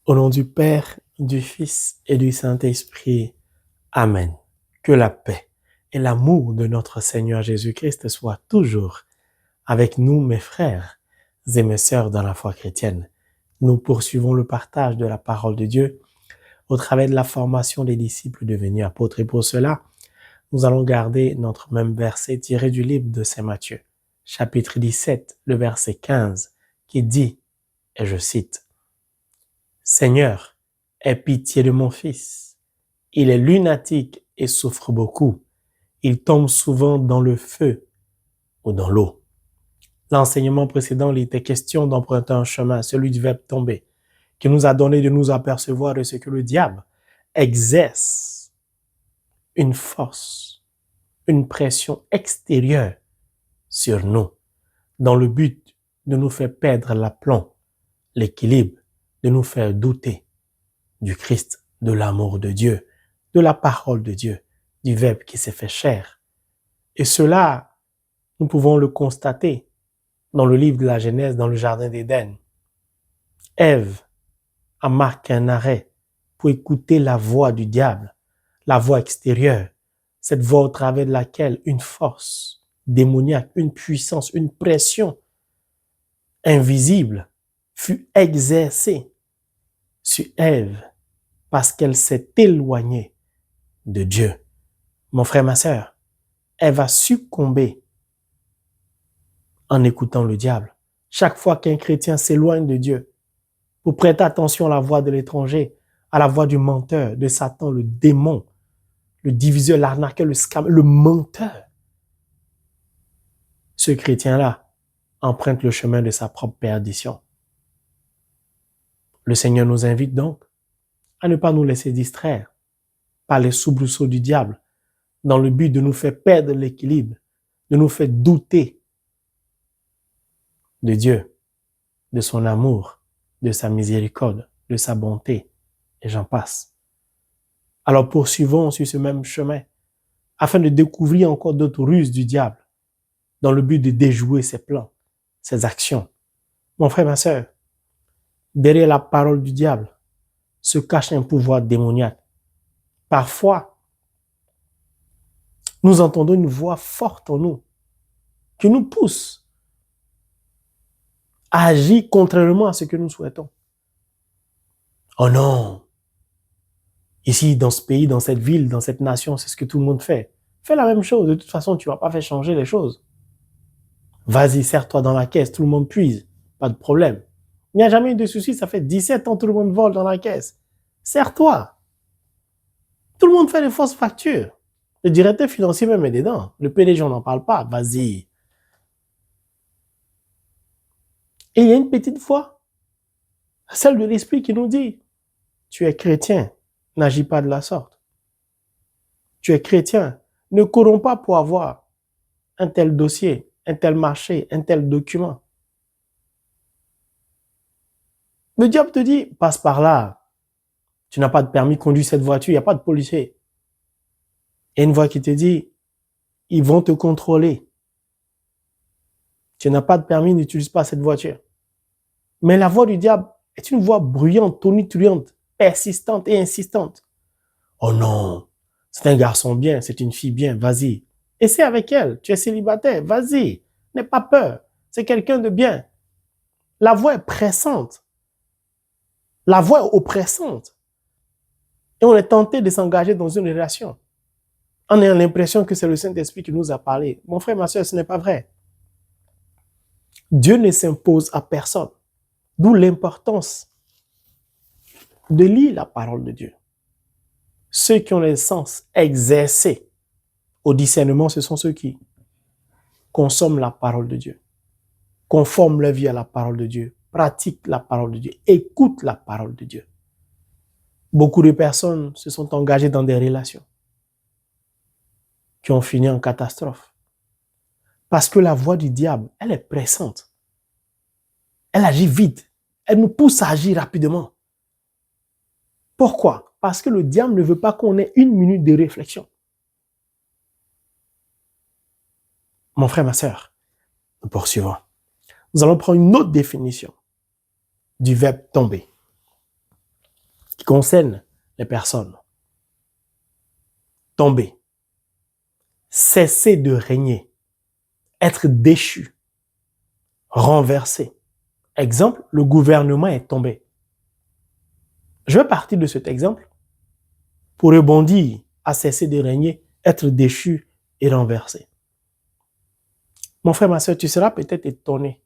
Au nom du Père, du Fils et du Saint-Esprit. Amen. Que la paix et l'amour de notre Seigneur Jésus-Christ soient toujours avec nous, mes frères et mes sœurs dans la foi chrétienne. Nous poursuivons le partage de la parole de Dieu au travers de la formation des disciples devenus apôtres. Et pour cela, nous allons garder notre même verset tiré du livre de Saint Matthieu, chapitre 17, le verset 15, qui dit, et je cite, « Seigneur, aie pitié de mon fils. Il est lunatique et souffre beaucoup. Il tombe souvent dans le feu ou dans l'eau. » L'enseignement précédent, il était question d'emprunter un chemin, celui du verbe tomber, qui nous a donné de nous apercevoir de ce que le diable exerce une force, une pression extérieure sur nous, dans le but de nous faire perdre l'aplomb, l'équilibre, de nous faire douter du Christ, de l'amour de Dieu, de la parole de Dieu, du Verbe qui s'est fait chair. Et cela, nous pouvons le constater dans le livre de la Genèse, dans le jardin d'Éden. Ève a marqué un arrêt pour écouter la voix du diable, la voix extérieure, cette voix au travers de laquelle une force démoniaque, une puissance, une pression invisible fut exercée sur Ève parce qu'elle s'est éloignée de Dieu. Mon frère, ma sœur, elle va succomber en écoutant le diable. Chaque fois qu'un chrétien s'éloigne de Dieu, pour prêter attention à la voix de l'étranger, à la voix du menteur, de Satan, le démon, le diviseur, l'arnaqueur, le scam, le menteur, ce chrétien-là emprunte le chemin de sa propre perdition. Le Seigneur nous invite donc à ne pas nous laisser distraire par les soubresauts du diable, dans le but de nous faire perdre l'équilibre, de nous faire douter de Dieu, de son amour, de sa miséricorde, de sa bonté, et j'en passe. Alors poursuivons sur ce même chemin, afin de découvrir encore d'autres ruses du diable, dans le but de déjouer ses plans, ses actions. Mon frère, ma sœur, derrière la parole du diable se cache un pouvoir démoniaque. Parfois, nous entendons une voix forte en nous qui nous pousse à agir contrairement à ce que nous souhaitons. Oh non! Ici, dans ce pays, dans cette ville, dans cette nation, c'est ce que tout le monde fait. Fais la même chose. De toute façon, tu ne vas pas faire changer les choses. Vas-y, serre-toi dans la caisse, tout le monde puise. Pas de problème. Il n'y a jamais eu de souci, ça fait 17 ans, tout le monde vole dans la caisse. Serre-toi. Tout le monde fait des fausses factures. Le directeur financier même est dedans. Le PDG, on n'en parle pas. Vas-y. Et il y a une petite voix, celle de l'esprit qui nous dit, tu es chrétien, n'agis pas de la sorte. Tu es chrétien, ne courons pas pour avoir un tel dossier, un tel marché, un tel document. Le diable te dit, passe par là. Tu n'as pas de permis de conduire cette voiture, il n'y a pas de policier. Et une voix qui te dit, ils vont te contrôler. Tu n'as pas de permis, n'utilise pas cette voiture. Mais la voix du diable est une voix bruyante, tonitruante, persistante et insistante. Oh non, c'est un garçon bien, c'est une fille bien, vas-y. Essaie avec elle, tu es célibataire, vas-y. N'aie pas peur, c'est quelqu'un de bien. La voix est pressante. La voix est oppressante. Et on est tenté de s'engager dans une relation. On a l'impression que c'est le Saint-Esprit qui nous a parlé. Mon frère, ma soeur, ce n'est pas vrai. Dieu ne s'impose à personne. D'où l'importance de lire la parole de Dieu. Ceux qui ont les sens exercés au discernement, ce sont ceux qui consomment la parole de Dieu, conforment leur vie à la parole de Dieu, pratiquent la parole de Dieu, écoutent la parole de Dieu. Beaucoup de personnes se sont engagées dans des relations qui ont fini en catastrophe. Parce que la voix du diable, elle est pressante. Elle agit vite. Elle nous pousse à agir rapidement. Pourquoi? Parce que le diable ne veut pas qu'on ait une minute de réflexion. Mon frère, ma sœur, nous poursuivons. Nous allons prendre une autre définition du verbe tomber. concerne les personnes. Tomber, cesser de régner, être déchu, renversé. Exemple, le gouvernement est tombé. Je vais partir de cet exemple pour rebondir à cesser de régner, être déchu et renversé. Mon frère, ma soeur, tu seras peut-être étonné,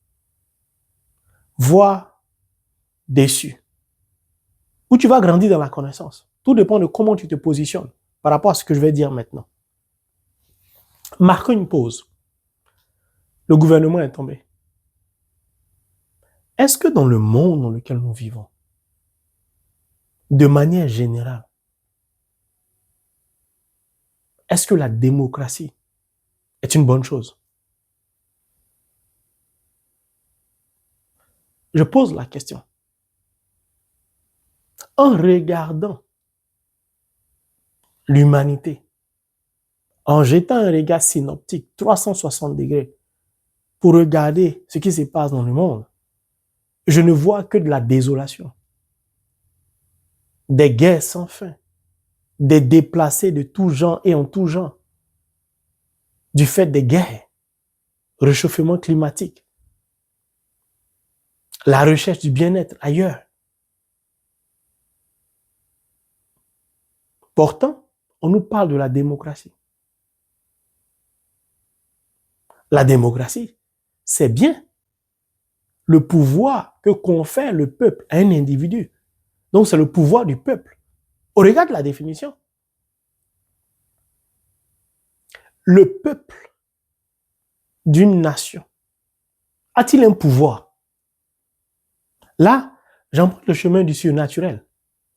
voire déçu, ou tu vas grandir dans la connaissance. Tout dépend de comment tu te positionnes par rapport à ce que je vais dire maintenant. Marquons une pause. Le gouvernement est tombé. Est-ce que dans le monde dans lequel nous vivons, de manière générale, est-ce que la démocratie est une bonne chose? Je pose la question. En regardant l'humanité, en jetant un regard synoptique 360 degrés pour regarder ce qui se passe dans le monde, je ne vois que de la désolation, des guerres sans fin, des déplacés de tout genre et en tout genre, du fait des guerres, réchauffement climatique, la recherche du bien-être ailleurs. Pourtant, on nous parle de la démocratie. La démocratie, c'est bien le pouvoir que confère le peuple à un individu. Donc, c'est le pouvoir du peuple. Au regard de la définition, le peuple d'une nation a-t-il un pouvoir? Là, j'emprunte le chemin du surnaturel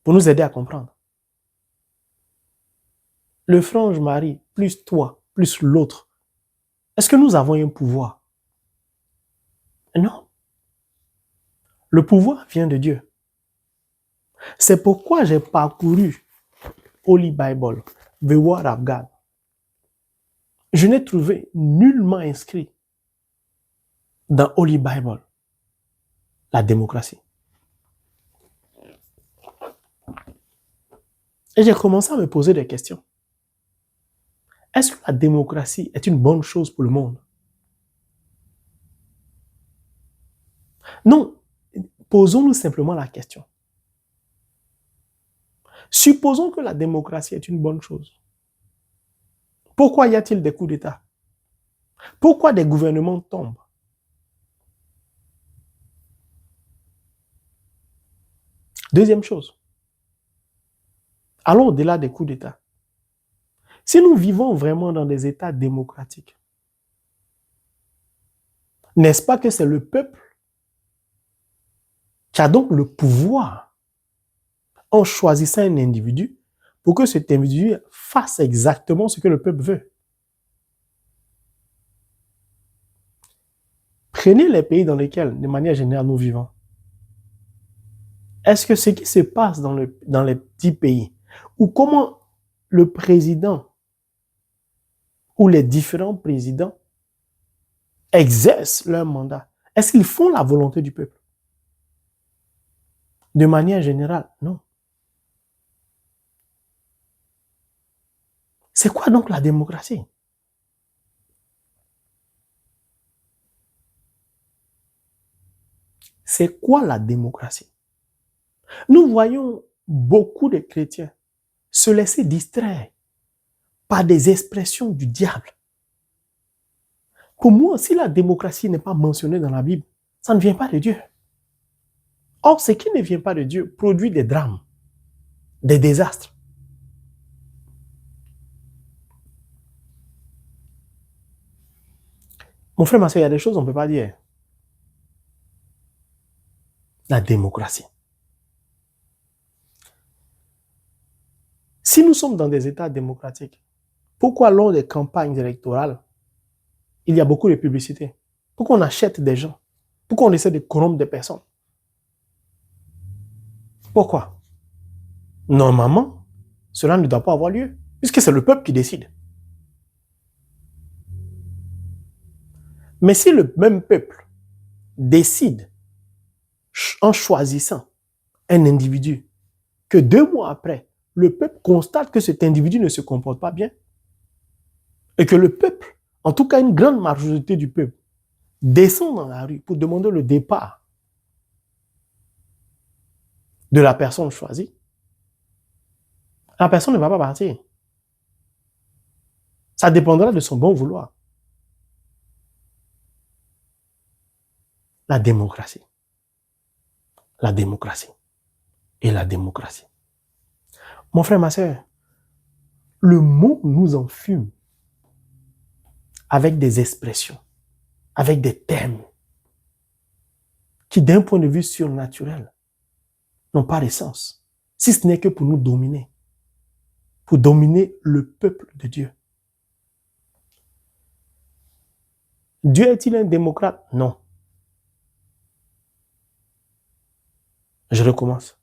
pour nous aider à comprendre. Le frange Marie, plus toi, plus l'autre, est-ce que nous avons un pouvoir? Non. Le pouvoir vient de Dieu. C'est pourquoi j'ai parcouru Holy Bible, The Word of God. Je n'ai trouvé nullement inscrit dans Holy Bible la démocratie. Et j'ai commencé à me poser des questions. Est-ce que la démocratie est une bonne chose pour le monde? Non. Posons-nous simplement la question. Supposons que la démocratie est une bonne chose. Pourquoi y a-t-il des coups d'État? Pourquoi des gouvernements tombent? Deuxième chose. Allons au-delà des coups d'État. Si nous vivons vraiment dans des États démocratiques, n'est-ce pas que c'est le peuple qui a donc le pouvoir en choisissant un individu pour que cet individu fasse exactement ce que le peuple veut? Prenez les pays dans lesquels, de manière générale, nous vivons. Est-ce que ce qui se passe dans les petits pays, ou comment le président ou les différents présidents exercent leur mandat, est-ce qu'ils font la volonté du peuple? De manière générale, non. C'est quoi donc la démocratie? C'est quoi la démocratie? Nous voyons beaucoup de chrétiens se laisser distraire par des expressions du diable. Pour moi, si la démocratie n'est pas mentionnée dans la Bible, ça ne vient pas de Dieu. Or, ce qui ne vient pas de Dieu produit des drames, des désastres. Mon frère, ma soeur, il y a des choses qu'on ne peut pas dire. La démocratie. Si nous sommes dans des États démocratiques, pourquoi lors des campagnes électorales, il y a beaucoup de publicité? Pourquoi on achète des gens? Pourquoi on essaie de corrompre des personnes? Pourquoi? Normalement, cela ne doit pas avoir lieu, puisque c'est le peuple qui décide. Mais si le même peuple décide, en choisissant un individu que 2 mois après, le peuple constate que cet individu ne se comporte pas bien et que le peuple, en tout cas une grande majorité du peuple, descend dans la rue pour demander le départ de la personne choisie, la personne ne va pas partir. Ça dépendra de son bon vouloir. La démocratie. La démocratie. Et la démocratie. Mon frère, ma soeur, le mot nous enfume avec des expressions, avec des termes qui, d'un point de vue surnaturel, n'ont pas de sens, si ce n'est que pour nous dominer, pour dominer le peuple de Dieu. Dieu est-il un démocrate? Non. Je recommence.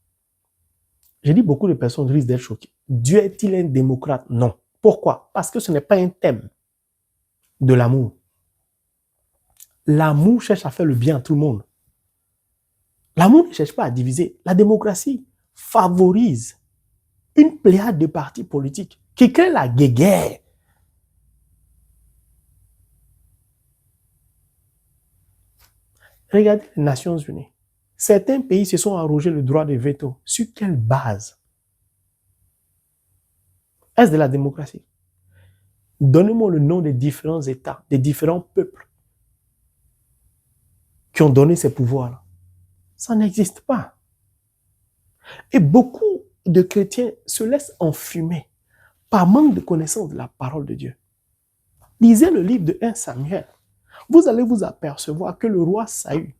J'ai dit beaucoup de personnes risquent d'être choquées. Dieu est-il un démocrate? Non. Pourquoi? Parce que ce n'est pas un thème de l'amour. L'amour cherche à faire le bien à tout le monde. L'amour ne cherche pas à diviser. La démocratie favorise une pléiade de partis politiques qui créent la guéguerre. Regardez les Nations Unies. Certains pays se sont arrogés le droit de veto. Sur quelle base? Est-ce de la démocratie? Donnez-moi le nom des différents États, des différents peuples qui ont donné ces pouvoirs-là. Ça n'existe pas. Et beaucoup de chrétiens se laissent enfumer par manque de connaissance de la parole de Dieu. Lisez le livre de 1 Samuel. Vous allez vous apercevoir que le roi Saül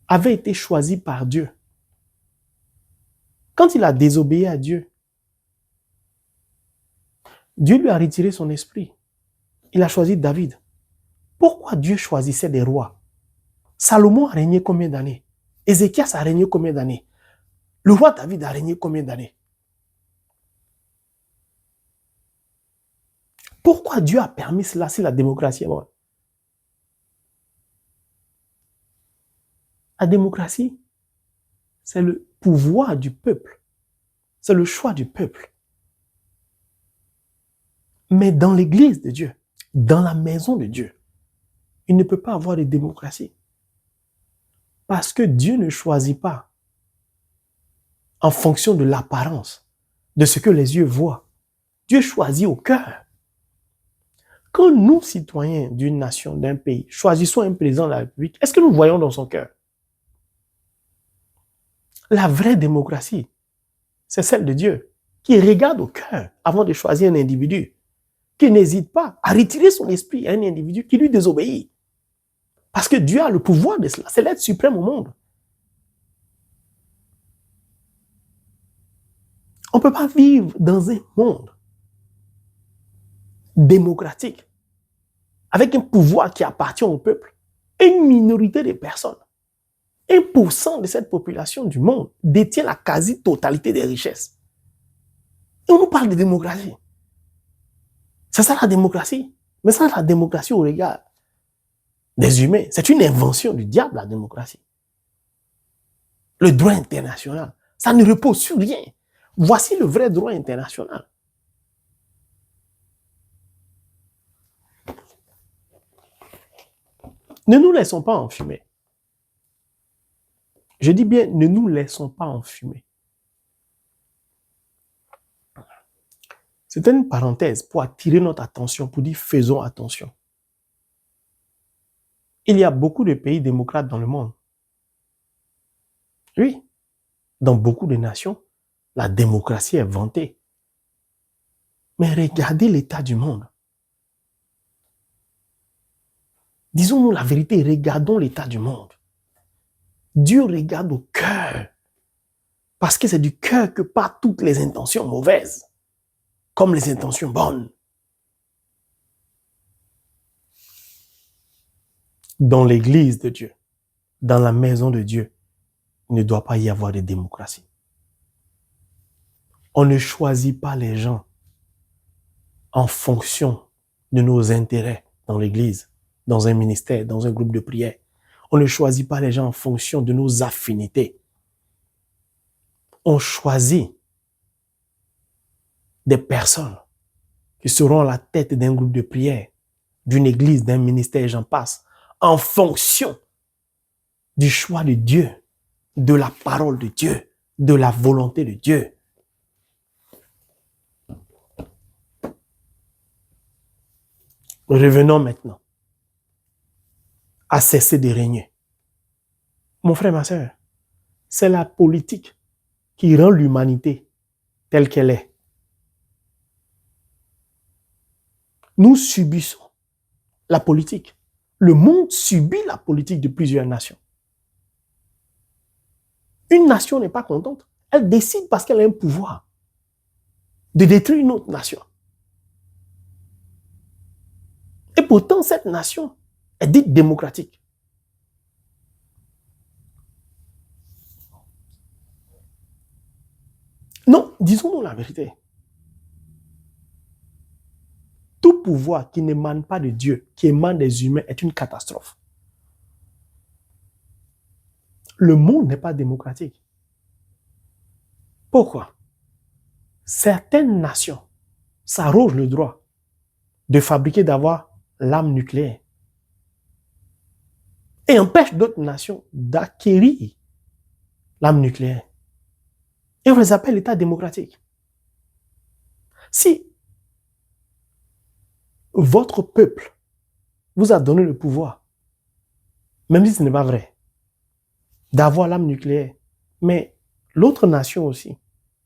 avait été choisi par Dieu. Quand il a désobéi à Dieu, Dieu lui a retiré son esprit. Il a choisi David. Pourquoi Dieu choisissait des rois? Salomon a régné combien d'années? Ézéchias a régné combien d'années? Le roi David a régné combien d'années? Pourquoi Dieu a permis cela si la démocratie est bonne? La démocratie, c'est le pouvoir du peuple. C'est le choix du peuple. Mais dans l'église de Dieu, dans la maison de Dieu, il ne peut pas avoir de démocratie. Parce que Dieu ne choisit pas en fonction de l'apparence, de ce que les yeux voient. Dieu choisit au cœur. Quand nous, citoyens d'une nation, d'un pays, choisissons un président de la République, est-ce que nous voyons dans son cœur? La vraie démocratie, c'est celle de Dieu, qui regarde au cœur avant de choisir un individu, qui n'hésite pas à retirer son esprit à un individu qui lui désobéit. Parce que Dieu a le pouvoir de cela, c'est l'être suprême au monde. On ne peut pas vivre dans un monde démocratique, avec un pouvoir qui appartient au peuple, et une minorité de personnes. 1% de cette population du monde détient la quasi-totalité des richesses. Et on nous parle de démocratie. C'est ça la démocratie. Mais ça, la démocratie au regard des humains, c'est une invention du diable, la démocratie. Le droit international, ça ne repose sur rien. Voici le vrai droit international. Ne nous laissons pas enfumer. Je dis bien, ne nous laissons pas enfumer. C'est une parenthèse pour attirer notre attention, pour dire faisons attention. Il y a beaucoup de pays démocrates dans le monde. Oui, dans beaucoup de nations, la démocratie est vantée. Mais regardez l'état du monde. Disons-nous la vérité, regardons l'état du monde. Dieu regarde au cœur. Parce que c'est du cœur que partent toutes les intentions mauvaises, comme les intentions bonnes. Dans l'église de Dieu, dans la maison de Dieu, il ne doit pas y avoir de démocratie. On ne choisit pas les gens en fonction de nos intérêts dans l'église, dans un ministère, dans un groupe de prière. On ne choisit pas les gens en fonction de nos affinités. On choisit des personnes qui seront à la tête d'un groupe de prière, d'une église, d'un ministère, et j'en passe, en fonction du choix de Dieu, de la parole de Dieu, de la volonté de Dieu. Revenons maintenant à cesser de régner. Mon frère, ma soeur, c'est la politique qui rend l'humanité telle qu'elle est. Nous subissons la politique. Le monde subit la politique de plusieurs nations. Une nation n'est pas contente. Elle décide parce qu'elle a un pouvoir de détruire une autre nation. Et pourtant, cette nation est dite démocratique. Non, disons-nous la vérité. Tout pouvoir qui n'émane pas de Dieu, qui émane des humains, est une catastrophe. Le monde n'est pas démocratique. Pourquoi? Certaines nations s'arrogent le droit de fabriquer, d'avoir l'arme nucléaire et empêchent d'autres nations d'acquérir l'arme nucléaire. Et on les appelle l'État démocratique. Si votre peuple vous a donné le pouvoir, même si ce n'est pas vrai, d'avoir l'arme nucléaire, mais l'autre nation aussi,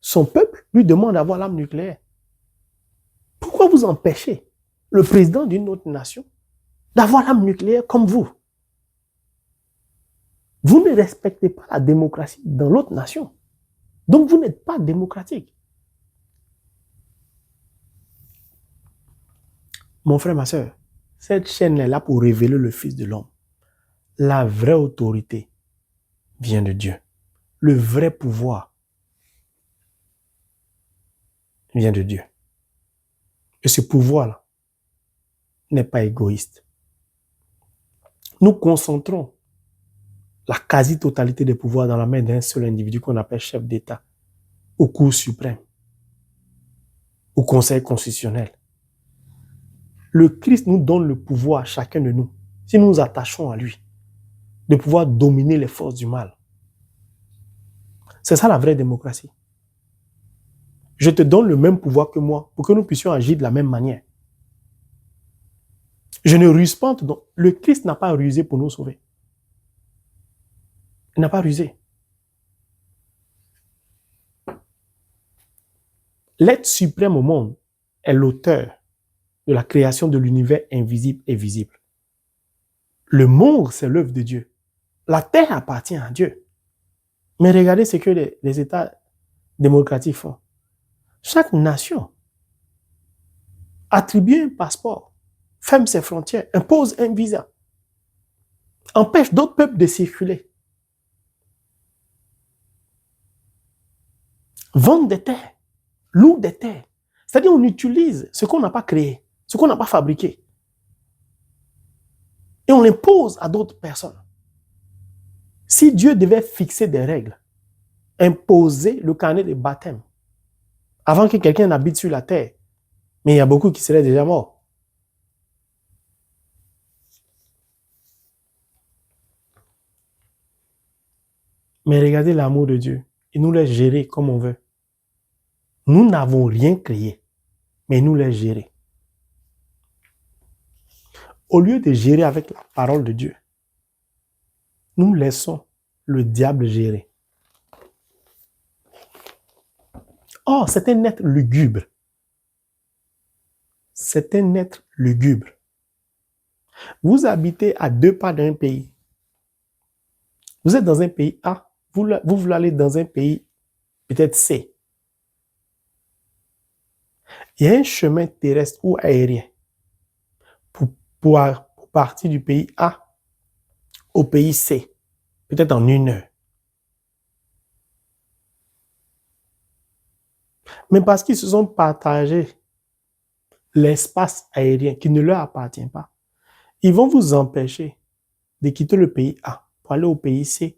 son peuple lui demande d'avoir l'arme nucléaire, pourquoi vous empêchez le président d'une autre nation d'avoir l'arme nucléaire comme vous? Vous ne respectez pas la démocratie dans l'autre nation. Donc vous n'êtes pas démocratique. Mon frère, ma soeur, cette chaîne est là pour révéler le Fils de l'homme. La vraie autorité vient de Dieu. Le vrai pouvoir vient de Dieu. Et ce pouvoir-là n'est pas égoïste. Nous concentrons la quasi-totalité des pouvoirs dans la main d'un seul individu qu'on appelle chef d'État, au Cour suprême, au Conseil constitutionnel. Le Christ nous donne le pouvoir à chacun de nous, si nous nous attachons à lui, de pouvoir dominer les forces du mal. C'est ça la vraie démocratie. Je te donne le même pouvoir que moi pour que nous puissions agir de la même manière. Je ne ruse pas. Le Christ n'a pas rusé pour nous sauver. Il n'a pas rusé. L'être suprême au monde est l'auteur de la création de l'univers invisible et visible. Le monde, c'est l'œuvre de Dieu. La terre appartient à Dieu. Mais regardez ce que les États démocratiques font. Chaque nation attribue un passeport, ferme ses frontières, impose un visa, empêche d'autres peuples de circuler, vend des terres, loue des terres. C'est-à-dire on utilise ce qu'on n'a pas créé, ce qu'on n'a pas fabriqué, et on l'impose à d'autres personnes. Si Dieu devait fixer des règles, imposer le carnet de baptême, avant que quelqu'un n'habite sur la terre, mais il y a beaucoup qui seraient déjà morts. Mais regardez l'amour de Dieu. Il nous laisse gérer comme on veut. Nous n'avons rien créé, mais il nous laisse gérer. Au lieu de gérer avec la parole de Dieu, nous laissons le diable gérer. Oh, c'est un être lugubre. C'est un être lugubre. Vous habitez à 2 pas d'un pays. Vous êtes dans un pays A, vous voulez aller dans un pays peut-être C. Il y a un chemin terrestre ou aérien pour partir du pays A au pays C, peut-être en 1 heure. Mais parce qu'ils se sont partagés l'espace aérien qui ne leur appartient pas, ils vont vous empêcher de quitter le pays A pour aller au pays C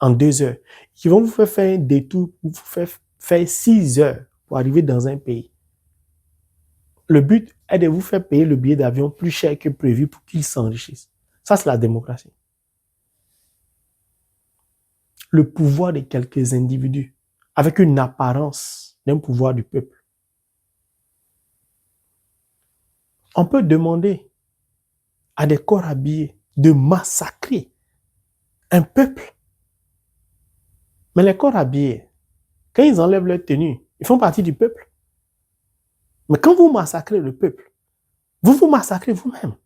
en 2 heures, qui vont vous faire un détour pour vous faire 6 heures pour arriver dans un pays. Le but est de vous faire payer le billet d'avion plus cher que prévu pour qu'ils s'enrichissent. Ça, c'est la démocratie. Le pouvoir de quelques individus avec une apparence d'un pouvoir du peuple. On peut demander à des corps habillés de massacrer un peuple. Mais les corps habillés, quand ils enlèvent leur tenue, ils font partie du peuple. Mais quand vous massacrez le peuple, vous vous massacrez vous-même.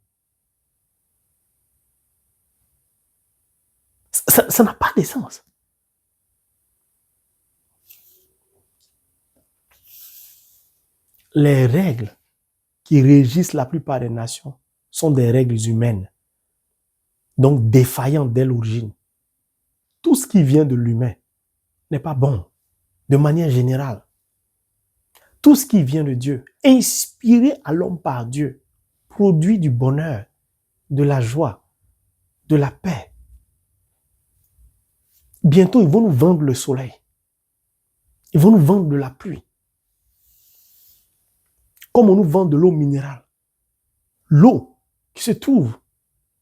Ça n'a pas de sens. Les règles qui régissent la plupart des nations sont des règles humaines, donc défaillantes dès l'origine. Tout ce qui vient de l'humain n'est pas bon, de manière générale. Tout ce qui vient de Dieu, inspiré à l'homme par Dieu, produit du bonheur, de la joie, de la paix. Bientôt, ils vont nous vendre le soleil. Ils vont nous vendre de la pluie. Comme on nous vend de l'eau minérale. L'eau qui se trouve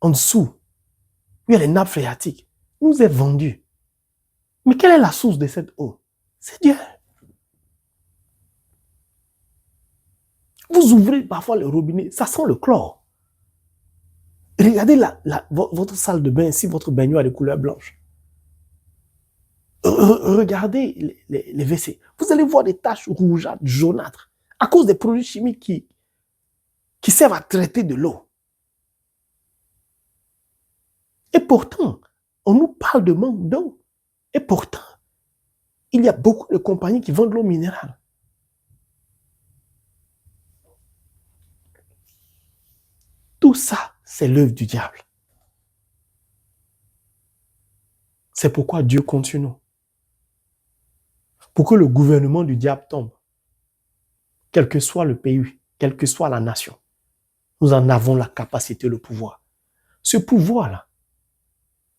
en dessous, où il y a les nappes phréatiques, nous est vendue. Mais quelle est la source de cette eau? C'est Dieu. Vous ouvrez parfois le robinet, ça sent le chlore. Regardez votre salle de bain, si votre baignoire est de couleur blanche. Regardez les WC. Vous allez voir des taches rougeâtres, jaunâtres, à cause des produits chimiques qui servent à traiter de l'eau. Et pourtant, on nous parle de manque d'eau. Et pourtant, il y a beaucoup de compagnies qui vendent de l'eau minérale. Tout ça, c'est l'œuvre du diable. C'est pourquoi Dieu compte sur nous. Pour que le gouvernement du diable tombe, quel que soit le pays, quelle que soit la nation, nous en avons la capacité, le pouvoir. Ce pouvoir-là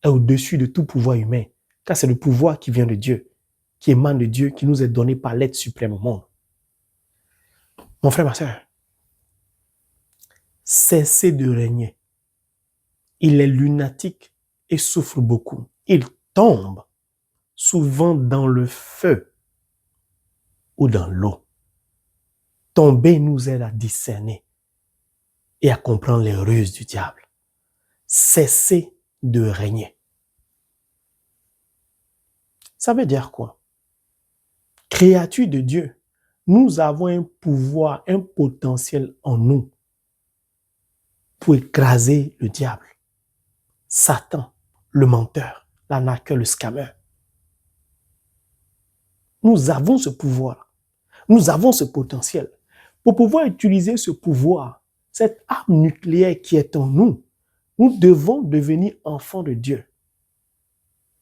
est au-dessus de tout pouvoir humain, car c'est le pouvoir qui vient de Dieu, qui émane de Dieu, qui nous est donné par l'être suprême au monde. Mon frère, ma soeur, cessez de régner. Il est lunatique et souffre beaucoup. Il tombe souvent dans le feu ou dans l'eau. Tomber nous aide à discerner et à comprendre les ruses du diable. Cessez de régner. Ça veut dire quoi? Créatures de Dieu, nous avons un pouvoir, un potentiel en nous pour écraser le diable, Satan, le menteur, l'arnaqueur, le scammer. Nous avons ce pouvoir, nous avons ce potentiel. Pour pouvoir utiliser ce pouvoir, cette arme nucléaire qui est en nous, nous devons devenir enfants de Dieu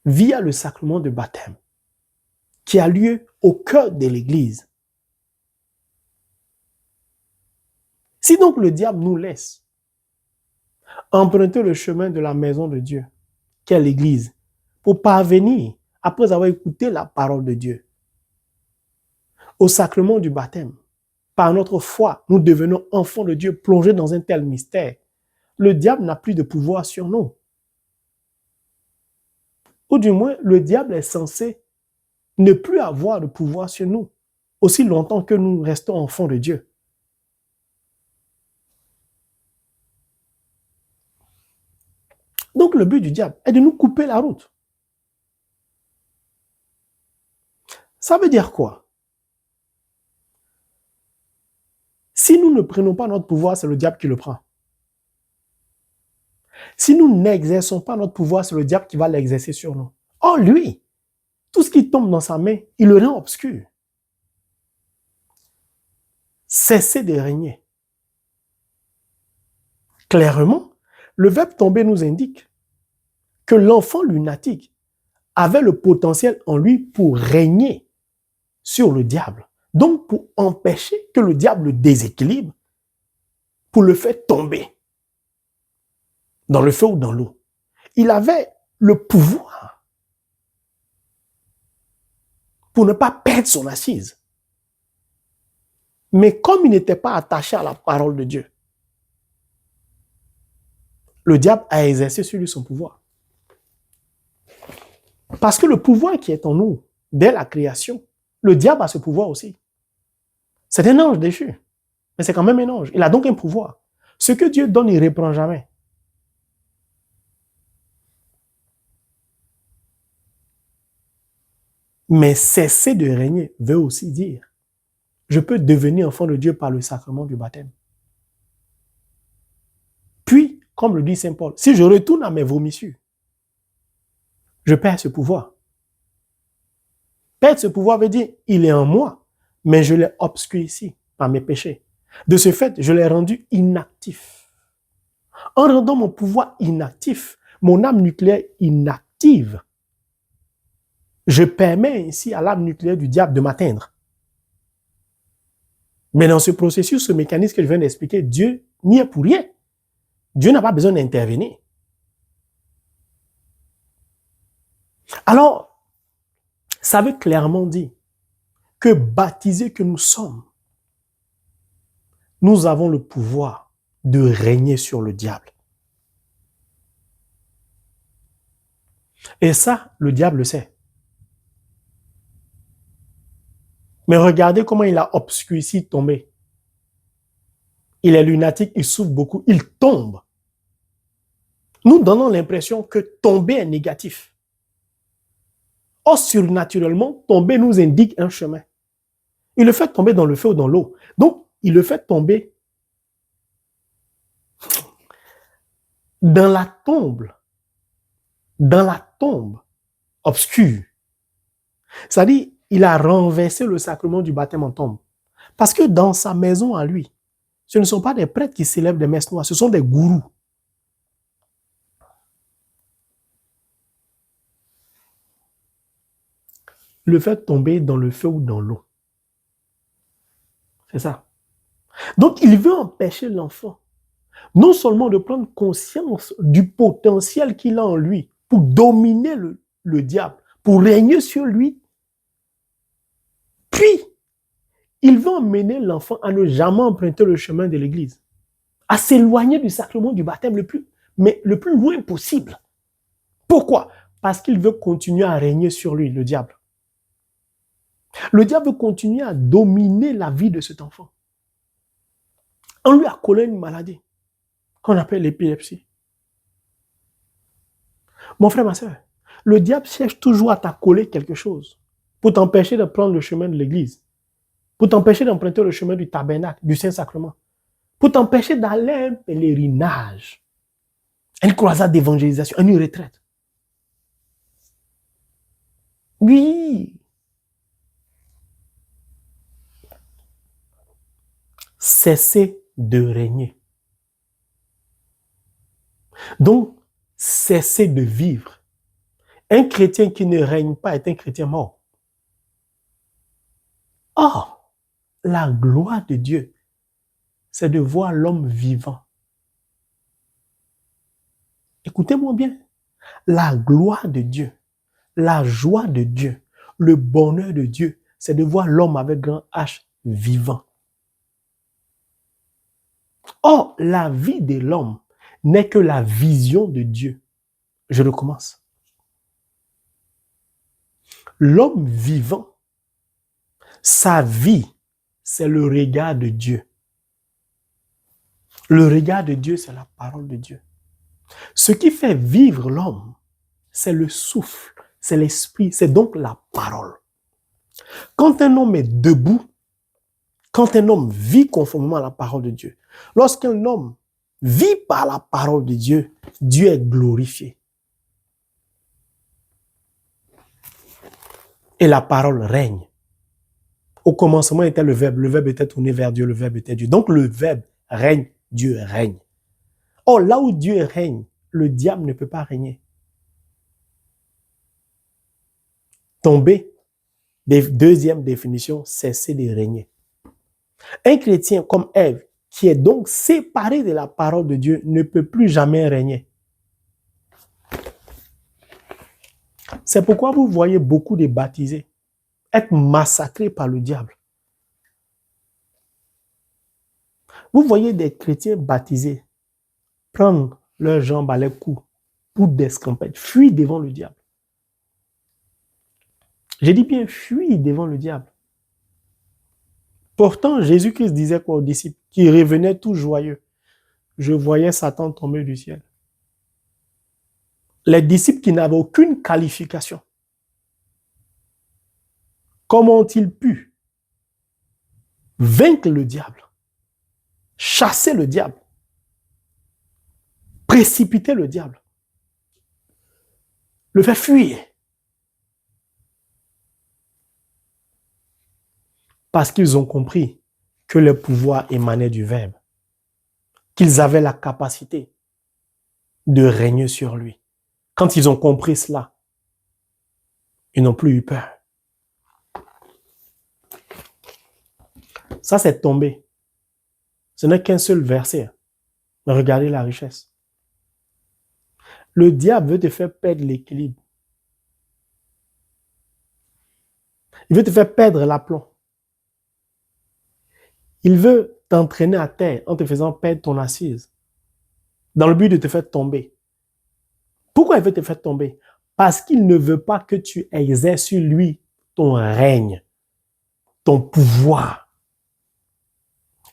via le sacrement de baptême qui a lieu au cœur de l'Église. Si donc le diable nous laisse emprunter le chemin de la maison de Dieu, qu'est l'Église, pour parvenir, après avoir écouté la parole de Dieu, au sacrement du baptême, par notre foi, nous devenons enfants de Dieu plongés dans un tel mystère. Le diable n'a plus de pouvoir sur nous. Ou du moins, le diable est censé ne plus avoir de pouvoir sur nous, aussi longtemps que nous restons enfants de Dieu. Donc le but du diable est de nous couper la route. Ça veut dire quoi? Si nous ne prenons pas notre pouvoir, c'est le diable qui le prend. Si nous n'exerçons pas notre pouvoir, c'est le diable qui va l'exercer sur nous. Or, lui, tout ce qui tombe dans sa main, il le rend obscur. Cessez de régner. Clairement, le verbe tomber nous indique que l'enfant lunatique avait le potentiel en lui pour régner sur le diable. Donc, pour empêcher que le diable le déséquilibre, pour le faire tomber dans le feu ou dans l'eau. il avait le pouvoir pour ne pas perdre son assise. Mais comme il n'était pas attaché à la parole de Dieu, le diable a exercé sur lui son pouvoir. Parce que le pouvoir qui est en nous, dès la création, le diable a ce pouvoir aussi. C'est un ange déchu, mais c'est quand même un ange. Il a donc un pouvoir. Ce que Dieu donne, il ne reprend jamais. Mais cesser de régner veut aussi dire, je peux devenir enfant de Dieu par le sacrement du baptême. Puis, comme le dit Saint Paul, si je retourne à mes vomissures, je perds ce pouvoir. Perdre ce pouvoir veut dire, il est en moi, mais je l'ai obscurci par mes péchés. De ce fait, je l'ai rendu inactif. En rendant mon pouvoir inactif, mon âme nucléaire inactive, je permets ainsi à l'âme nucléaire du diable de m'atteindre. Mais dans ce processus, ce mécanisme que je viens d'expliquer, Dieu n'y est pour rien. Dieu n'a pas besoin d'intervenir. Alors, ça veut clairement dire que baptisés que nous sommes, nous avons le pouvoir de régner sur le diable. Et ça, le diable le sait. Mais regardez comment il a obscurci tombé. Il est lunatique, il souffre beaucoup, il tombe. Nous donnons l'impression que tomber est négatif. Or, surnaturellement, tomber nous indique un chemin. Il le fait tomber dans le feu ou dans l'eau. Donc, il le fait tomber dans la tombe obscure. C'est-à-dire, il a renversé le sacrement du baptême en tombe. Parce que dans sa maison à lui, ce ne sont pas des prêtres qui célèbrent des messes noires, ce sont des gourous. Le fait tomber dans le feu ou dans l'eau. C'est ça. Donc, il veut empêcher l'enfant, non seulement de prendre conscience du potentiel qu'il a en lui pour dominer le diable, pour régner sur lui, puis il veut emmener l'enfant à ne jamais emprunter le chemin de l'Église, à s'éloigner du sacrement du baptême le plus loin possible. Pourquoi? Parce qu'il veut continuer à régner sur lui, le diable. Le diable veut continuer à dominer la vie de cet enfant. On lui a collé une maladie qu'on appelle l'épilepsie. Mon frère, ma soeur, le diable cherche toujours à t'accoler quelque chose pour t'empêcher de prendre le chemin de l'Église, pour t'empêcher d'emprunter le chemin du tabernacle, du Saint-Sacrement, pour t'empêcher d'aller à un pèlerinage, à une croisade d'évangélisation, à une retraite. Oui. Cessez de régner. Donc, cessez de vivre. Un chrétien qui ne règne pas est un chrétien mort. Or, la gloire de Dieu, c'est de voir l'homme vivant. Écoutez-moi bien. La gloire de Dieu, la joie de Dieu, le bonheur de Dieu, c'est de voir l'homme avec grand H vivant. Or, la vie de l'homme n'est que la vision de Dieu. Je recommence. L'homme vivant, sa vie, c'est le regard de Dieu. Le regard de Dieu, c'est la parole de Dieu. Ce qui fait vivre l'homme, c'est le souffle, c'est l'esprit, c'est donc la parole. Quand un homme est debout, quand un homme vit conformément à la parole de Dieu, lorsqu'un homme vit par la parole de Dieu, Dieu est glorifié. Et la parole règne. Au commencement était le Verbe était tourné vers Dieu, le Verbe était Dieu. Donc le Verbe règne, Dieu règne. Or, là où Dieu règne, le diable ne peut pas régner. Tomber, deuxième définition, cesser de régner. Un chrétien comme Ève, qui est donc séparé de la parole de Dieu, ne peut plus jamais régner. C'est pourquoi vous voyez beaucoup de baptisés être massacrés par le diable. Vous voyez des chrétiens baptisés prendre leurs jambes à leurs coups pour d'escampette, fuir devant le diable. J'ai dit bien fuir devant le diable. Pourtant, Jésus-Christ disait quoi aux disciples qui revenaient tout joyeux? Je voyais Satan tomber du ciel. Les disciples qui n'avaient aucune qualification, comment ont-ils pu vaincre le diable, chasser le diable, précipiter le diable, le faire fuir? Parce qu'ils ont compris que le pouvoir émanait du Verbe, qu'ils avaient la capacité de régner sur lui. Quand ils ont compris cela, ils n'ont plus eu peur. Ça, c'est tombé. Ce n'est qu'un seul verset. Mais regardez la richesse. Le diable veut te faire perdre l'équilibre. Il veut te faire perdre l'aplomb. Il veut t'entraîner à terre en te faisant perdre ton assise, dans le but de te faire tomber. Pourquoi il veut te faire tomber? Parce qu'il ne veut pas que tu exerces sur lui ton règne, ton pouvoir.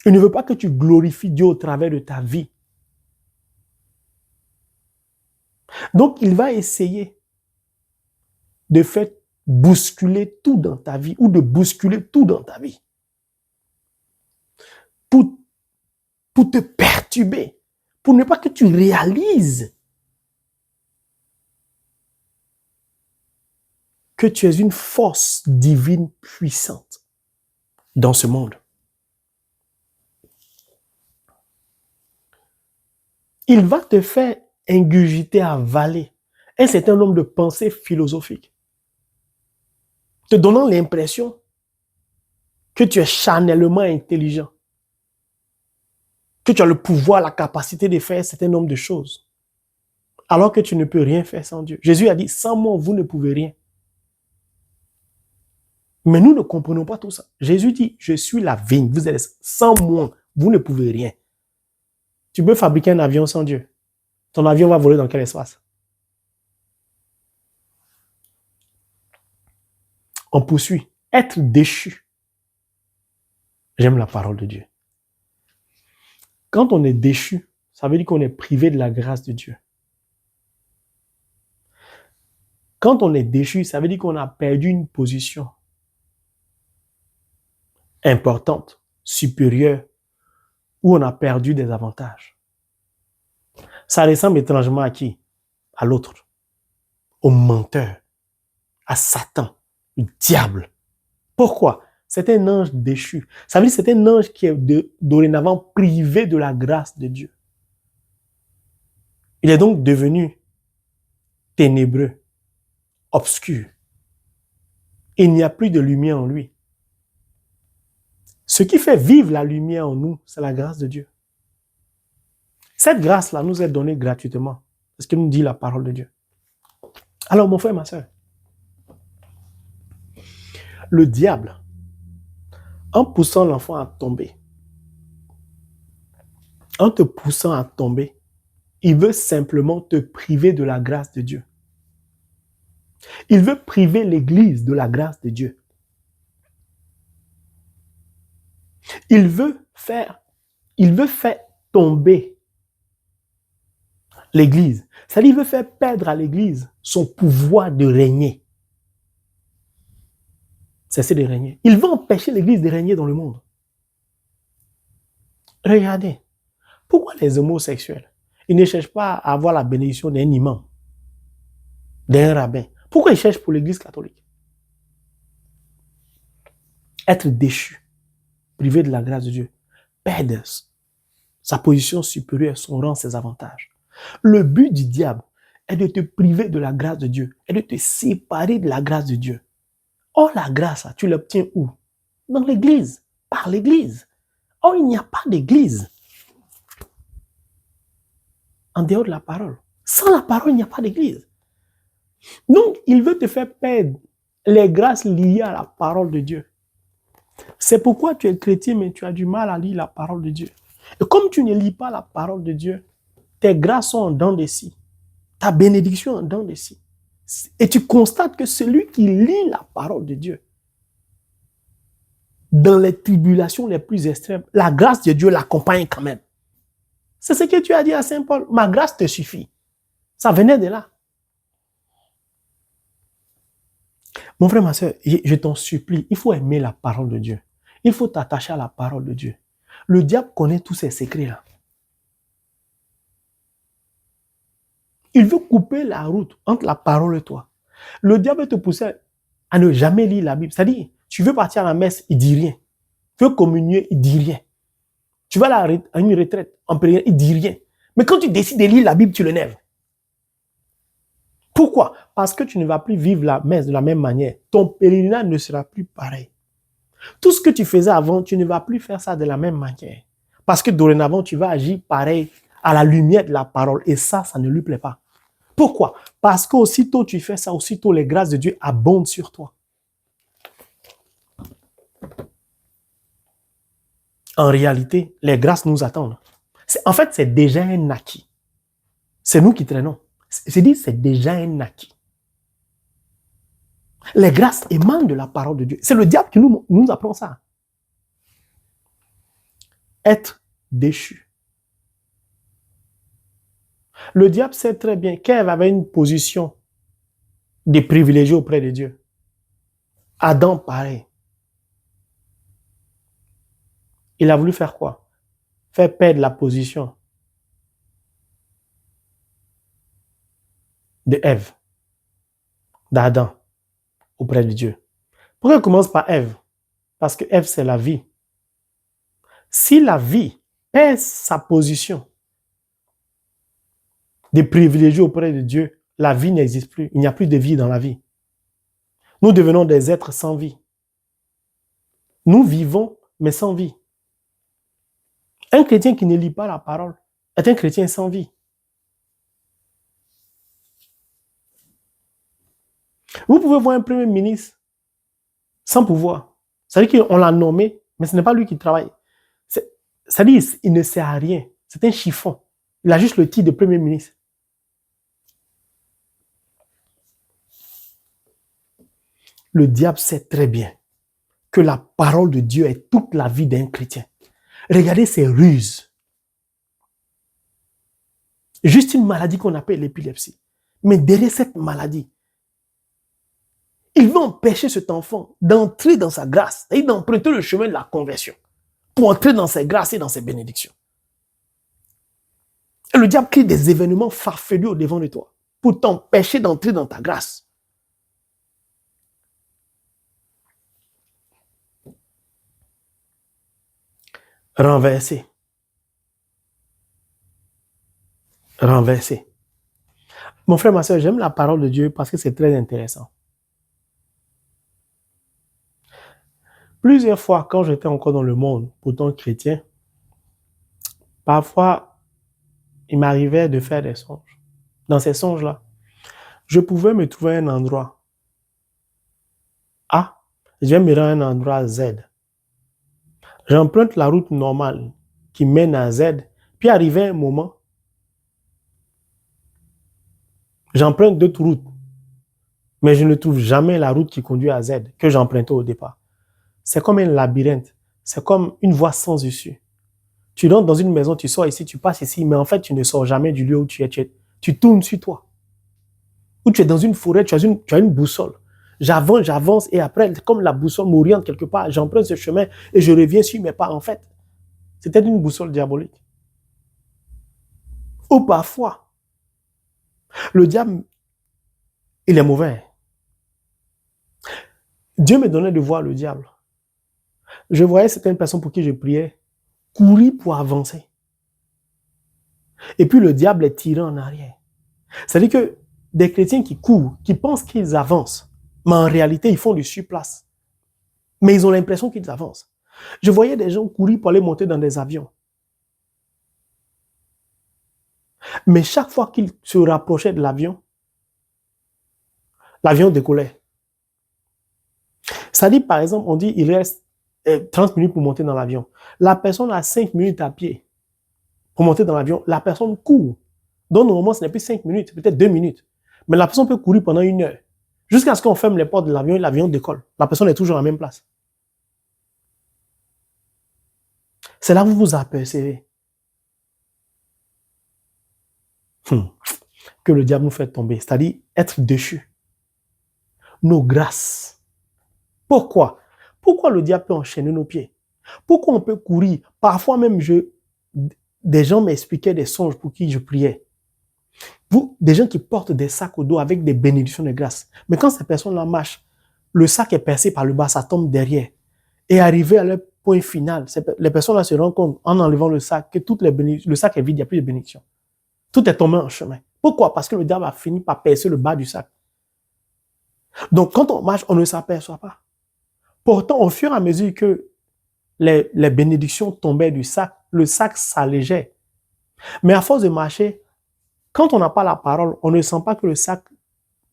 Il ne veut pas que tu glorifies Dieu au travers de ta vie. Donc, il va essayer de faire bousculer tout dans ta vie ou de bousculer tout dans ta vie. Pour te perturber, pour ne pas que tu réalises que tu es une force divine puissante dans ce monde. Il va te faire ingurgiter, avaler un certain nombre de pensées philosophiques, te donnant l'impression que tu es charnellement intelligent, que tu as le pouvoir, la capacité de faire un certain nombre de choses, alors que tu ne peux rien faire sans Dieu. Jésus a dit, sans moi, vous ne pouvez rien. Mais nous ne comprenons pas tout ça. Jésus dit, je suis la vigne, vous êtes sans moi, vous ne pouvez rien. Tu peux fabriquer un avion sans Dieu. Ton avion va voler dans quel espace? On poursuit. Être déchu. J'aime la parole de Dieu. Quand on est déchu, ça veut dire qu'on est privé de la grâce de Dieu. Quand on est déchu, ça veut dire qu'on a perdu une position importante, supérieure, où on a perdu des avantages. Ça ressemble étrangement à qui? À l'autre, au menteur, à Satan, au diable. Pourquoi? C'est un ange déchu. Ça veut dire que c'est un ange qui est dorénavant privé de la grâce de Dieu. Il est donc devenu ténébreux, obscur. Il n'y a plus de lumière en lui. Ce qui fait vivre la lumière en nous, c'est la grâce de Dieu. Cette grâce-là nous est donnée gratuitement. C'est ce que nous dit la parole de Dieu. Alors, mon frère, ma soeur, le diable, en poussant l'enfant à tomber, en te poussant à tomber, il veut simplement te priver de la grâce de Dieu. Il veut priver l'Église de la grâce de Dieu. Il veut faire tomber l'Église. C'est-à-dire qu'il veut faire perdre à l'Église son pouvoir de régner. Cesser de régner. Il veut empêcher l'Église de régner dans le monde. Regardez. Pourquoi les homosexuels, ils ne cherchent pas à avoir la bénédiction d'un imam, d'un rabbin? Pourquoi ils cherchent pour l'Église catholique? Être déchu, privé de la grâce de Dieu, perdre sa position supérieure, son rang, ses avantages. Le but du diable est de te priver de la grâce de Dieu, est de te séparer de la grâce de Dieu. Or, la grâce, tu l'obtiens où? Dans l'Église, par l'Église. Or, il n'y a pas d'Église en dehors de la parole. Sans la parole, il n'y a pas d'Église. Donc, il veut te faire perdre les grâces liées à la parole de Dieu. C'est pourquoi tu es chrétien, mais tu as du mal à lire la parole de Dieu. Et comme tu ne lis pas la parole de Dieu, tes grâces sont en dents de scie. Ta bénédiction en dents de scie. Et tu constates que celui qui lit la parole de Dieu, dans les tribulations les plus extrêmes, la grâce de Dieu l'accompagne quand même. C'est ce que tu as dit à Saint Paul. Ma grâce te suffit. Ça venait de là. Mon frère, ma soeur, je t'en supplie, il faut aimer la parole de Dieu. Il faut t'attacher à la parole de Dieu. Le diable connaît tous ces secrets-là. Il veut couper la route entre la parole et toi. Le diable veut te pousser à ne jamais lire la Bible. C'est-à-dire, tu veux partir à la messe, il ne dit rien. Tu veux communier, il ne dit rien. Tu vas à une retraite, en pèlerin, il ne dit rien. Mais quand tu décides de lire la Bible, tu le nèves. Pourquoi? Parce que tu ne vas plus vivre la messe de la même manière. Ton pèlerinage ne sera plus pareil. Tout ce que tu faisais avant, tu ne vas plus faire ça de la même manière. Parce que dorénavant, tu vas agir pareil à la lumière de la parole. Et ça ne lui plaît pas. Pourquoi? Parce qu'aussitôt tu fais ça, aussitôt les grâces de Dieu abondent sur toi. En réalité, les grâces nous attendent. En fait, c'est déjà un acquis. C'est nous qui traînons. C'est déjà un acquis. Les grâces émanent de la parole de Dieu. C'est le diable qui nous apprend ça. Être déchu. Le diable sait très bien qu'Ève avait une position de privilégié auprès de Dieu. Adam, pareil. Il a voulu faire quoi? Faire perdre la position de Ève, d'Adam, auprès de Dieu. Pourquoi il commence par Ève? Parce que Ève, c'est la vie. Si la vie perd sa position de privilégié auprès de Dieu, la vie n'existe plus. Il n'y a plus de vie dans la vie. Nous devenons des êtres sans vie. Nous vivons, mais sans vie. Un chrétien qui ne lit pas la parole est un chrétien sans vie. Vous pouvez voir un premier ministre sans pouvoir. C'est-à-dire qu'on l'a nommé, mais ce n'est pas lui qui travaille. C'est-à-dire qu'il ne sert à rien. C'est un chiffon. Il a juste le titre de premier ministre. Le diable sait très bien que la parole de Dieu est toute la vie d'un chrétien. Regardez ces ruses. Juste une maladie qu'on appelle l'épilepsie. Mais derrière cette maladie, il veut empêcher cet enfant d'entrer dans sa grâce et d'emprunter le chemin de la conversion pour entrer dans ses grâces et dans ses bénédictions. Et le diable crée des événements farfelus au devant de toi pour t'empêcher d'entrer dans ta grâce. Renverser. Renverser. Mon frère, ma soeur, j'aime la parole de Dieu parce que c'est très intéressant. Plusieurs fois, quand j'étais encore dans le monde, pourtant chrétien, parfois, il m'arrivait de faire des songes. Dans ces songes-là, je pouvais me trouver à un endroit A, je vais me rendre à un endroit Z. J'emprunte la route normale qui mène à Z, puis arrivé un moment, j'emprunte d'autres routes, mais je ne trouve jamais la route qui conduit à Z que j'empruntais au départ. C'est comme un labyrinthe, c'est comme une voie sans issue. Tu rentres dans une maison, tu sors ici, tu passes ici, mais en fait, tu ne sors jamais du lieu où tu es. Tu tournes sur toi. Ou tu es dans une forêt, tu as une boussole. J'avance, et après, comme la boussole m'oriente quelque part, j'emprunte ce chemin et je reviens sur mes pas. En fait, c'était une boussole diabolique. Ou parfois, le diable, il est mauvais. Dieu me donnait de voir le diable. Je voyais certaines personnes pour qui je priais courir pour avancer. Et puis le diable est tiré en arrière. C'est-à-dire que des chrétiens qui courent, qui pensent qu'ils avancent, mais en réalité, ils font du surplace. Mais ils ont l'impression qu'ils avancent. Je voyais des gens courir pour aller monter dans des avions. Mais chaque fois qu'ils se rapprochaient de l'avion, L'avion décollait. C'est-à-dire, par exemple, on dit il reste 30 minutes pour monter dans l'avion. La personne a 5 minutes à pied pour monter dans l'avion. La personne court. Donc, normalement, ce n'est plus 5 minutes, c'est peut-être 2 minutes. Mais la personne peut courir pendant 1 heure. Jusqu'à ce qu'on ferme les portes de l'avion et l'avion décolle. La personne est toujours à la même place. C'est là où vous vous apercevez que le diable nous fait tomber, c'est-à-dire être déchu. Nos grâces. Pourquoi? Pourquoi le diable peut enchaîner nos pieds? Pourquoi on peut courir? Parfois même, des gens m'expliquaient des songes pour qui je priais. Des gens qui portent des sacs au dos avec des bénédictions de grâce. Mais quand ces personnes-là marchent, le sac est percé par le bas, ça tombe derrière. Et arrivé à leur point final, les personnes-là se rendent compte, en enlevant le sac, que le sac est vide, il n'y a plus de bénédiction. Tout est tombé en chemin. Pourquoi? Parce que le diable a fini par percer le bas du sac. Donc, quand on marche, on ne s'aperçoit pas. Pourtant, au fur et à mesure que les bénédictions tombaient du sac, le sac s'allégeait. Mais à force de marcher, quand on n'a pas la parole, on ne sent pas que le sac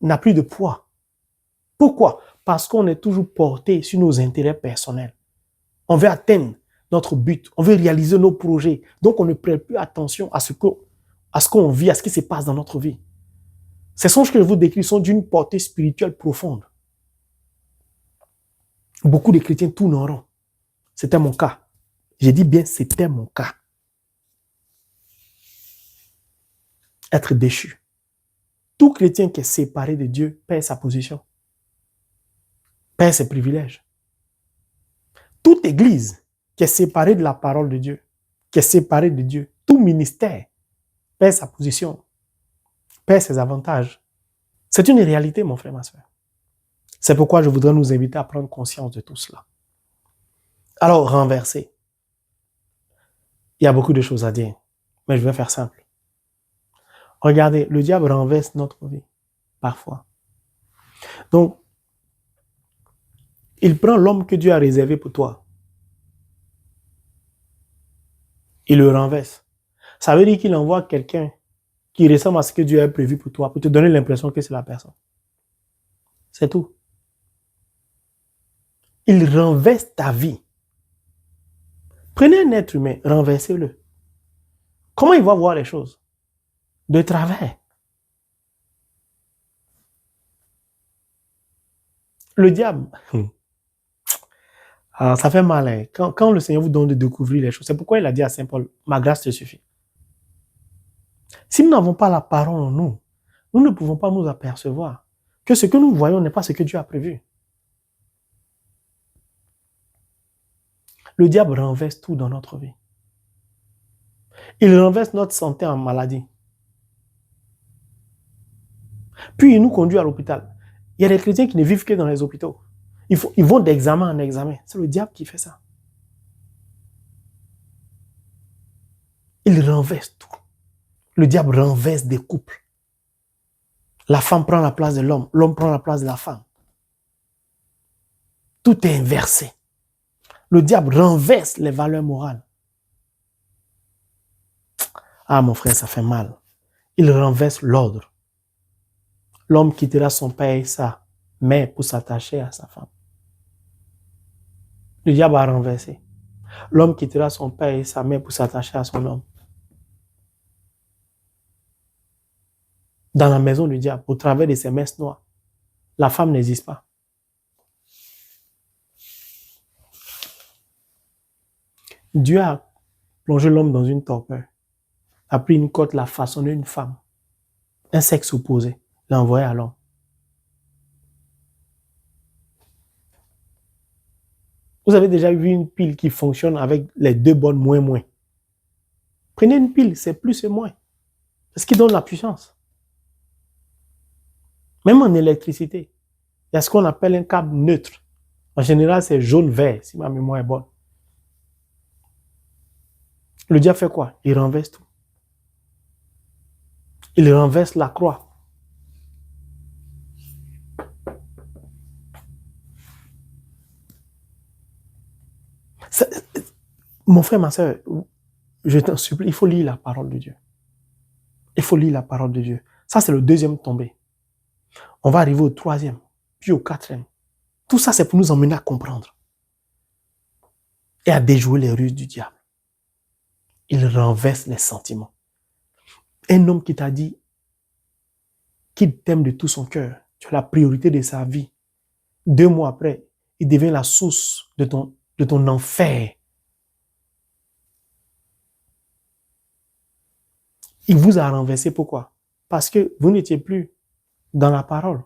n'a plus de poids. Pourquoi? Parce qu'on est toujours porté sur nos intérêts personnels. On veut atteindre notre but, on veut réaliser nos projets. Donc, on ne prête plus attention à ce qu'on vit, à ce qui se passe dans notre vie. Ces songes que je vous décris sont d'une portée spirituelle profonde. Beaucoup de chrétiens tournent en rond. C'était mon cas. J'ai dit bien, c'était mon cas. Être déchu. Tout chrétien qui est séparé de Dieu perd sa position, perd ses privilèges. Toute église qui est séparée de la parole de Dieu, qui est séparée de Dieu, tout ministère perd sa position, perd ses avantages. C'est une réalité, mon frère, ma soeur. C'est pourquoi je voudrais nous inviter à prendre conscience de tout cela. Alors, renverser. Il y a beaucoup de choses à dire, mais je vais faire simple. Regardez, le diable renverse notre vie, parfois. Donc, il prend l'homme que Dieu a réservé pour toi. Il le renverse. Ça veut dire qu'il envoie quelqu'un qui ressemble à ce que Dieu a prévu pour toi, pour te donner l'impression que c'est la personne. C'est tout. Il renverse ta vie. Prenez un être humain, renversez-le. Comment il va voir les choses? De travers. Le diable, ça fait mal. Hein. Quand le Seigneur vous donne de découvrir les choses, c'est pourquoi il a dit à Saint Paul, ma grâce te suffit. Si nous n'avons pas la parole en nous, nous ne pouvons pas nous apercevoir que ce que nous voyons n'est pas ce que Dieu a prévu. Le diable renverse tout dans notre vie. Il renverse notre santé en maladie. Puis il nous conduit à l'hôpital. Il y a des chrétiens qui ne vivent que dans les hôpitaux. Ils vont d'examen en examen. C'est le diable qui fait ça. Il renverse tout. Le diable renverse des couples. La femme prend la place de l'homme. L'homme prend la place de la femme. Tout est inversé. Le diable renverse les valeurs morales. Ah, mon frère, ça fait mal. Il renverse l'ordre. L'homme quittera son père et sa mère pour s'attacher à sa femme. Le diable a renversé. L'homme quittera son père et sa mère pour s'attacher à son homme. Dans la maison du diable, au travers de ses messes noires, la femme n'existe pas. Dieu a plongé l'homme dans une torpeur, a pris une côte, l'a façonné une femme, un sexe opposé, l'a envoyé à l'homme. Vous avez déjà vu une pile qui fonctionne avec les deux bonnes moins. Prenez une pile, c'est plus et moins. C'est ce qui donne la puissance. Même en électricité, il y a ce qu'on appelle un câble neutre. En général, c'est jaune-vert, si ma mémoire est bonne. Le diable fait quoi? Il renverse tout. Il renverse la croix. Mon frère, ma soeur, je t'en supplie, il faut lire la parole de Dieu. Il faut lire la parole de Dieu. Ça, c'est le deuxième tombé. On va arriver au 3e, puis au 4e. Tout ça, c'est pour nous emmener à comprendre et à déjouer les ruses du diable. Il renverse les sentiments. Un homme qui t'a dit qu'il t'aime de tout son cœur, tu es la priorité de sa vie. 2 mois après, il devient la source de ton enfer. Il vous a renversé, pourquoi? Parce que vous n'étiez plus dans la parole.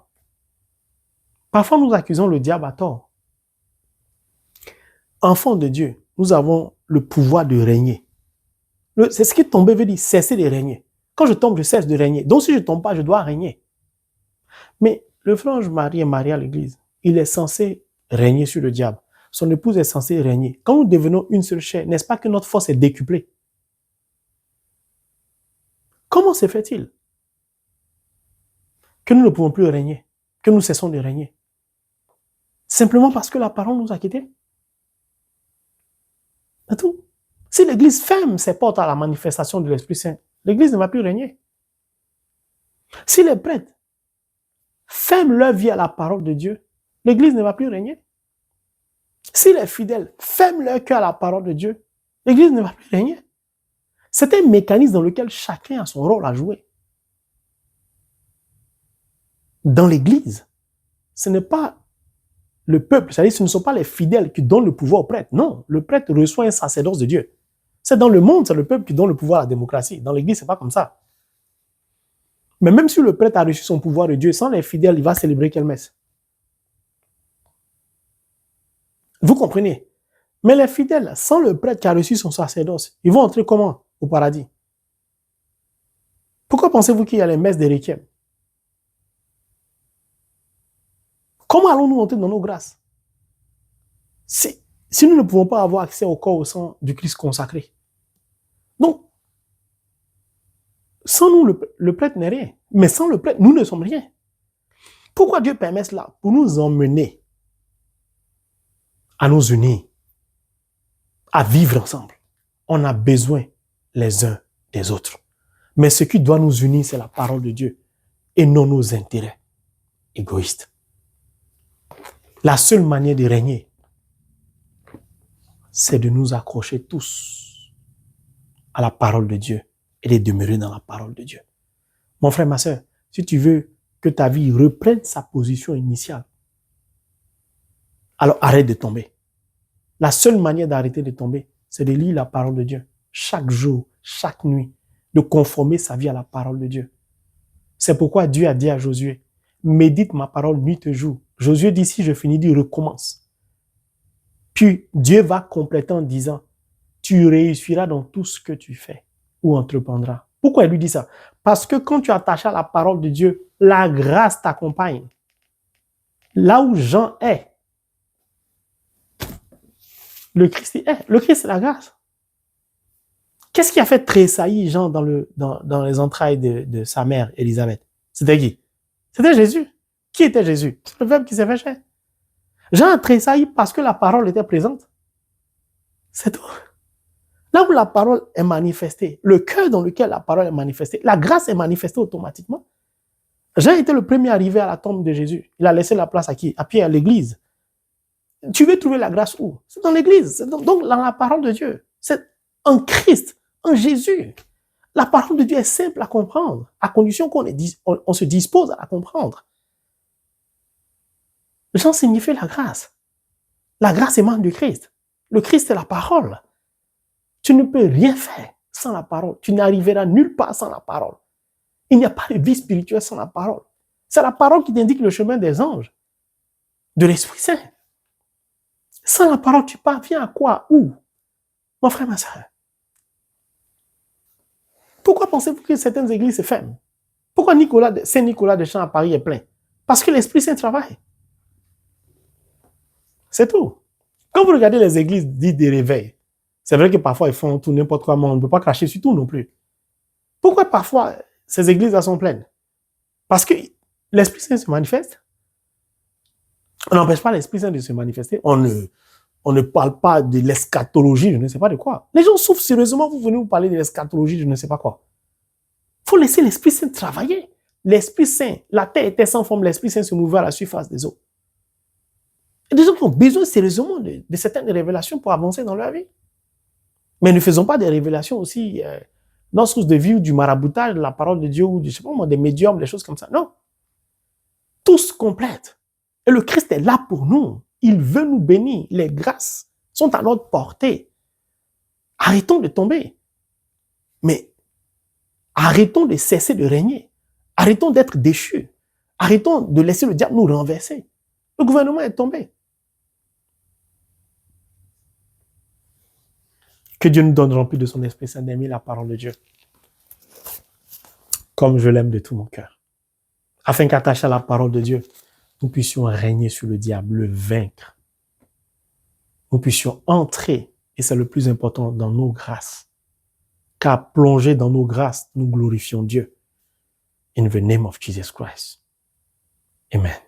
Parfois, nous accusons le diable à tort. Enfants de Dieu, nous avons le pouvoir de régner. C'est ce qui tomber veut dire cesser de régner. Quand je tombe, je cesse de régner. Donc si je ne tombe pas, je dois régner. Mais le frère Marie est marié à l'église. Il est censé régner sur le diable. Son épouse est censée régner. Quand nous devenons une seule chair, n'est-ce pas que notre force est décuplée? Comment se fait-il que nous ne pouvons plus régner, que nous cessons de régner? Simplement parce que la parole nous a quittés. C'est tout. Si l'Église ferme ses portes à la manifestation de l'Esprit Saint, l'Église ne va plus régner. Si les prêtres ferment leur vie à la parole de Dieu, l'Église ne va plus régner. Si les fidèles ferment leur cœur à la parole de Dieu, l'Église ne va plus régner. C'est un mécanisme dans lequel chacun a son rôle à jouer. Dans l'Église, ce n'est pas le peuple, c'est-à-dire ce ne sont pas les fidèles qui donnent le pouvoir au prêtre. Non, le prêtre reçoit un sacerdoce de Dieu. C'est dans le monde, c'est le peuple qui donne le pouvoir à la démocratie. Dans l'Église, c'est pas comme ça. Mais même si le prêtre a reçu son pouvoir de Dieu, sans les fidèles, il va célébrer quelle messe? Vous comprenez? Mais les fidèles, sans le prêtre qui a reçu son sacerdoce, ils vont entrer comment au paradis? Pourquoi pensez-vous qu'il y a les messes des requiem? Comment allons-nous entrer dans nos grâces? Si nous ne pouvons pas avoir accès au corps, au sang du Christ consacré. Donc, sans nous, le prêtre n'est rien. Mais sans le prêtre, nous ne sommes rien. Pourquoi Dieu permet cela? Pour nous emmener à nous unir, à vivre ensemble. On a besoin les uns des autres. Mais ce qui doit nous unir, c'est la parole de Dieu et non nos intérêts égoïstes. La seule manière de régner, c'est de nous accrocher tous à la parole de Dieu et de demeurer dans la parole de Dieu. Mon frère, ma soeur, si tu veux que ta vie reprenne sa position initiale, alors arrête de tomber. La seule manière d'arrêter de tomber, c'est de lire la parole de Dieu. Chaque jour, chaque nuit, de conformer sa vie à la parole de Dieu. C'est pourquoi Dieu a dit à Josué, médite ma parole nuit et jour. Josué dit, si je finis, il recommence. Puis Dieu va compléter en disant, tu réussiras dans tout ce que tu fais ou entreprendras. Pourquoi il lui dit ça? Parce que quand tu es attaché à la parole de Dieu, la grâce t'accompagne. Là où Jean est, le Christ est. Le Christ, c'est la grâce. Qu'est-ce qui a fait tressaillir Jean dans les entrailles de sa mère, Élisabeth? C'était qui? C'était Jésus. Qui était Jésus? C'est le Verbe qui s'est fait chair. Jean a tressailli parce que la parole était présente. C'est tout. Là où la parole est manifestée, le cœur dans lequel la parole est manifestée, la grâce est manifestée automatiquement. Jean était le premier arrivé à la tombe de Jésus. Il a laissé la place à qui? À Pierre, à l'église. Tu veux trouver la grâce où? C'est dans l'église. C'est donc dans la parole de Dieu. C'est en Christ, en Jésus. La parole de Dieu est simple à comprendre, à condition qu'on se dispose à la comprendre. Jean signifie la grâce. La grâce émane du Christ. Le Christ est la parole. Tu ne peux rien faire sans la parole. Tu n'arriveras nulle part sans la parole. Il n'y a pas de vie spirituelle sans la parole. C'est la parole qui t'indique le chemin des anges, de l'Esprit Saint. Sans la parole, tu parviens à quoi? Où? Mon frère, ma soeur. Pourquoi pensez-vous que certaines églises se ferment? Pourquoi Saint-Nicolas de Champs à Paris est plein? Parce que l'Esprit Saint travaille. C'est tout. Quand vous regardez les églises dites des réveils, c'est vrai que parfois ils font tout n'importe quoi, mais on ne peut pas cracher sur tout non plus. Pourquoi parfois ces églises-là sont pleines? Parce que l'Esprit Saint se manifeste. On n'empêche pas l'Esprit Saint de se manifester. On ne parle pas de l'eschatologie, je ne sais pas de quoi. Les gens souffrent sérieusement, vous venez vous parler de l'eschatologie, je ne sais pas quoi. Il faut laisser l'Esprit Saint travailler. l'Esprit Saint, la terre était sans forme, l'Esprit Saint se mouvait à la surface des eaux. Et des gens qui ont besoin sérieusement de certaines révélations pour avancer dans leur vie. Mais ne faisons pas des révélations aussi dans le sens de vie ou du maraboutage de la parole de Dieu ou je sais pas moi, des médiums, des choses comme ça. Non. Tous complètent. Et le Christ est là pour nous. Il veut nous bénir. Les grâces sont à notre portée. Arrêtons de tomber. Mais arrêtons de cesser de régner. Arrêtons d'être déchus. Arrêtons de laisser le diable nous renverser. Le gouvernement est tombé. Que Dieu nous donne rempli de son Esprit Saint d'aimer la parole de Dieu. Comme je l'aime de tout mon cœur. Afin qu'attachés à la parole de Dieu, nous puissions régner sur le diable, le vaincre. Nous puissions entrer, et c'est le plus important, dans nos grâces. Car plongés dans nos grâces, nous glorifions Dieu. In the name of Jesus Christ. Amen.